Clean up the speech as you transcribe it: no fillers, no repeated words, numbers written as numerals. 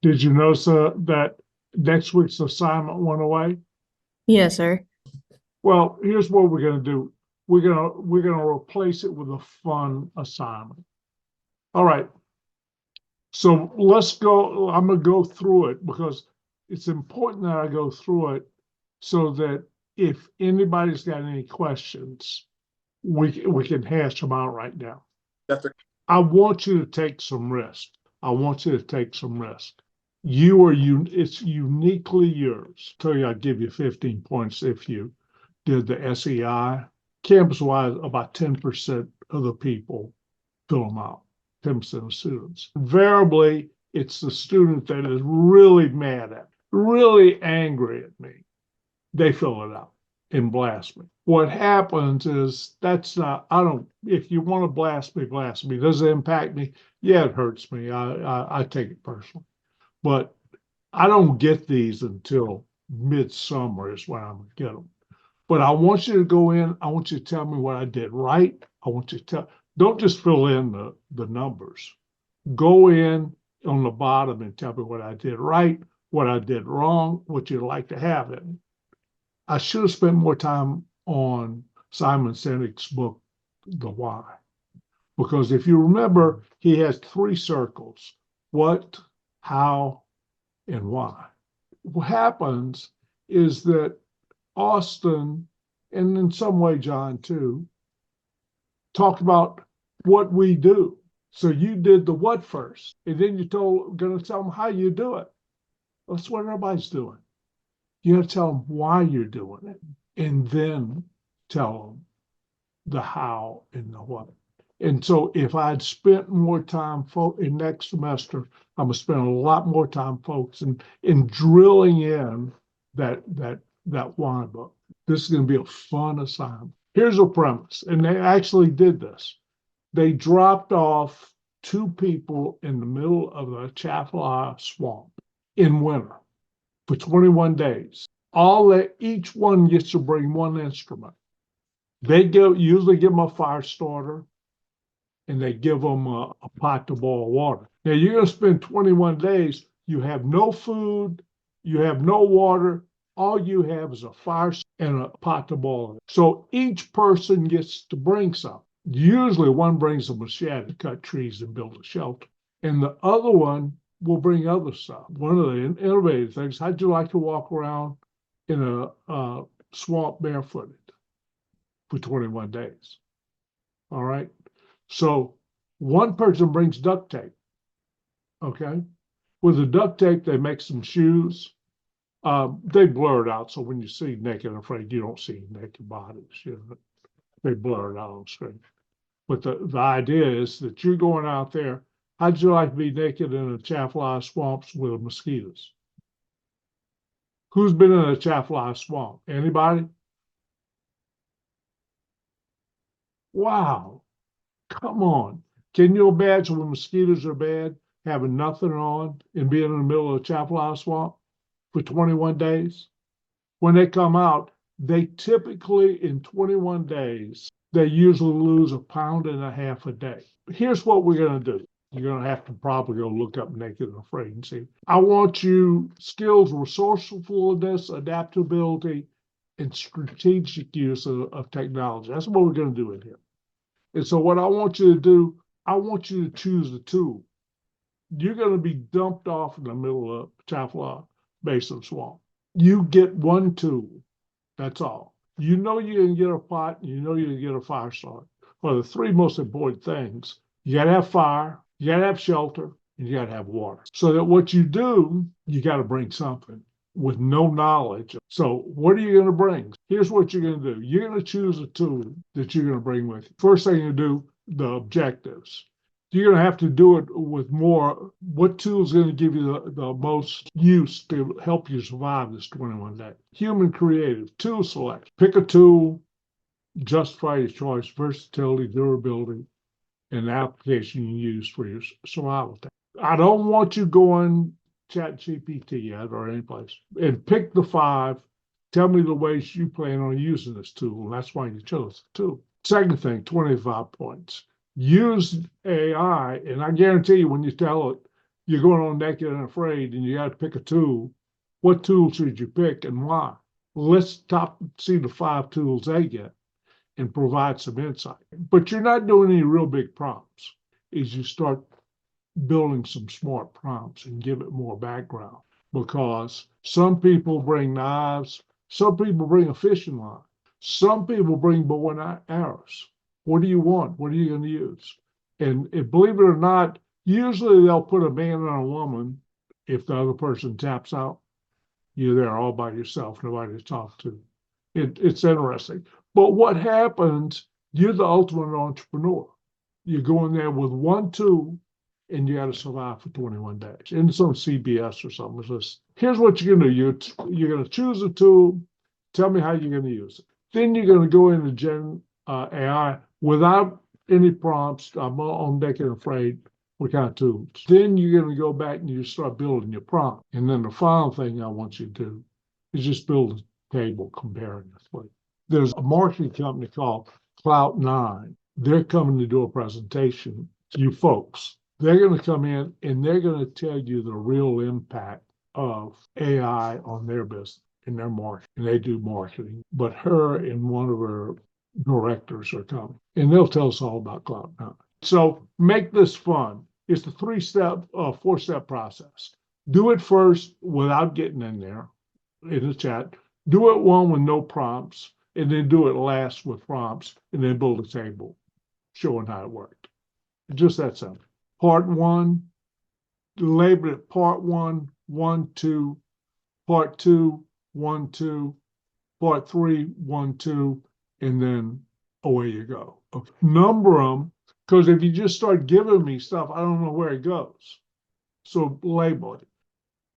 Did you notice that next week's assignment went away? Yes, sir. Well, here's what we're gonna do. We're gonna replace it with a fun assignment. All right. So let's go. I'm gonna go through it because it's important that I go through it so that if anybody's got any questions, we can hash them out right now. Yes, sir. I want you to take some risk. I want you to take some risk. You are it's uniquely yours. Tell you I'd give you 15 points if you did the SEI. Campus-wide, about 10% of the people fill them out, 10% of students. Invariably, it's the student that is really mad at, really angry at me. They fill it out and blast me. What happens is that's not, if you want to blast me, blast me. Does it impact me? Yeah, it hurts me. I take it personally. But I don't get these until midsummer is when I'm going to get them. But I want you to go in. I want you to tell me what I did right. I want you to don't just fill in the numbers. Go in on the bottom and tell me what I did right, what I did wrong, what you'd like to have in. I should have spent more time on Simon Sinek's book, The Why. Because if you remember, he has 3 circles: what, how, and why. What happens is that Austin, and in some way John too, talked about what we do. So you did the what first, and then going to tell them how you do it. That's what everybody's doing. You have to tell them why you're doing it, and then tell them the how and the what. And so if I'd spent more time in next semester, I'm gonna spend a lot more time focusing in drilling in that why book. This is gonna be a fun assignment. Here's a premise, and they actually did this. They dropped off 2 people in the middle of the Atchafalya swamp in winter for 21 days. Each one gets to bring 1 instrument. They usually give them a fire starter, and they give them a pot to boil water. Now you're going to spend 21 days. You have no food, you have no water. All you have is a fire and a pot to boil. So each person gets to bring something. Usually one brings a machete to cut trees and build a shelter, and the other one will bring other stuff. One of the innovative things: how'd you like to walk around in a swamp barefooted for 21 days? All right. So one person brings duct tape. Okay. With the duct tape, they make some shoes. They blur it out. So when you see Naked and Afraid, you don't see naked bodies. They blur it out on screen. But the idea is that you're going out there. How'd you like to be naked in the Atchafalya swamps with mosquitoes? Who's been in a Atchafalya swamp? Anybody? Wow. Come on. Can you imagine when mosquitoes are bad, having nothing on and being in the middle of a Atchafalya swamp for 21 days? When they come out, they typically, in 21 days, they usually lose 1.5 pounds a day. Here's what we're going to do. You're going to have to probably go look up Naked and Afraid and see. I want you skills, resourcefulness, adaptability, and strategic use of technology. That's what we're going to do in here. And so what I want you to do, I want you to choose the tool. You're going to be dumped off in the middle of Atchafalya Basin swamp. You get 1 tool. That's all. You know you can get a pot, you know you can get a fire starter. Well, the 3 most important things: you got to have fire, you got to have shelter, and you got to have water. So that what you do, you got to bring something with no knowledge. So what are you going to bring? Here's what you're going to do. You're going to choose a tool that you're going to bring with you. First thing you do, the objectives. You're going to have to do it with more. What tool is going to give you the most use to help you survive this 21 days? Human creative, tool select. Pick a tool, justify your choice, versatility, durability, and the application you use for your survival. I don't want you going ChatGPT yet or any place, and pick the 5. Tell me the ways you plan on using this tool, and that's why you chose the tool. Second thing, 25 points. Use AI, and I guarantee you when you tell it, you're going on Naked and Afraid and you got to pick a tool. What tool should you pick and why? Well, let's see the 5 tools they get and provide some insight. But you're not doing any real big prompts. Is you start building some smart prompts and give it more background, because some people bring knives, some people bring a fishing line, some people bring bow and arrows. What do you want? What are you going to use? And believe it or not, usually they'll put a man and a woman. If the other person taps out, you're there all by yourself, nobody to talk to. It's interesting. But what happens, you're the ultimate entrepreneur. You go in there with one tool and you got to survive for 21 days. And it's on CBS or something. It's just, here's what you're going to do. You're going to choose a tool. Tell me how you're going to use it. Then you're going to go into Gen AI without any prompts. I'm on Naked and Afraid. What kind of tools? Then you're going to go back and you start building your prompt. And then the final thing I want you to do is just build a table comparing the three. There's a marketing company called Cloud9. They're coming to do a presentation to you folks. They're going to come in and they're going to tell you the real impact of AI on their business and their market. And they do marketing. But her and one of her directors are coming. And they'll tell us all about Cloud9. So make this fun. It's a 4-step process. Do it first without getting in there in the chat. Do it one with no prompts, and then do it last with prompts, and then build a table showing how it worked. Just that simple. Part 1, label it part 1, 1, 2, part 2, 1, 2, part 3, 1, 2, and then away you go. Okay. Number them, because if you just start giving me stuff, I don't know where it goes. So label it.